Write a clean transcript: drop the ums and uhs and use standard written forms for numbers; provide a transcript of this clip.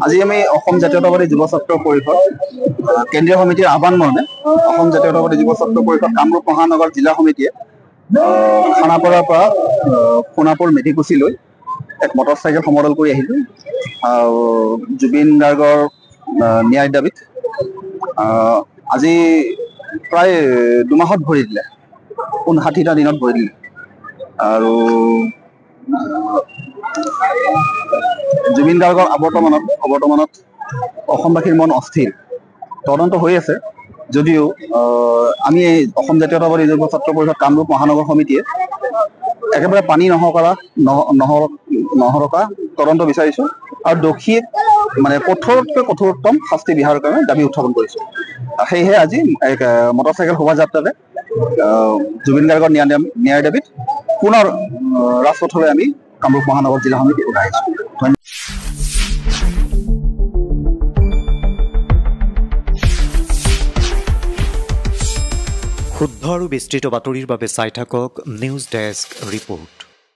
আজি আমি অসম জাতীয়তাবাদী যুৱ ছাত্ৰ পৰিষদ কেন্দ্ৰীয় সমিতিৰ আহ্বান মৰ্মে অসম জাতীয়তাবাদী যুৱ ছাত্ৰ পৰিষদ কামৰূপ মহানগৰ জিলা সমিতিয়ে খানাপাৰাৰ পৰা সোণাপুৰ মেধিকুছিলৈ এক মটৰচাইকেল সমদল কৰি আহিলোঁ জুবিন গাৰ্গৰ ন্যায় দাবীত। আজি প্ৰায় 2 মাহত ভৰি দিলে, 59টা দিনত ভৰি দিলে। আৰু জুবিন গাৰ্গৰ অৱৰ্তমানত অসমবাসীৰ মন অস্থিৰ। তদন্ত হৈ আছে যদিও আমি অসম জাতীয়তাবাদী যুৱ ছাত্ৰ পৰিষদ কামৰূপ মহানগৰ সমিতিয়ে একেবাৰে পানী নহৰকা তদন্ত বিচাৰিছোঁ আৰু দোষীক মানে কঠোৰতকৈ কঠোৰতম শাস্তি বিহাৰ কাৰণে দাবী উত্থাপন কৰিছোঁ। সেয়েহে আজি এক মটৰচাইকেল শোভাযাত্ৰাৰে জুবিন গাৰ্গৰ ন্যায় দাবীত পুনৰ ৰাজপথলৈ আমি কামৰূপ মহানগৰ জিলা সমিতি ওলাই আহিছোঁ। শুদ্ধ আৰু বিস্তৃত বাতৰিৰ বাবে চাই থাকক নিউজ ডেস্ক ৰিপোৰ্ট।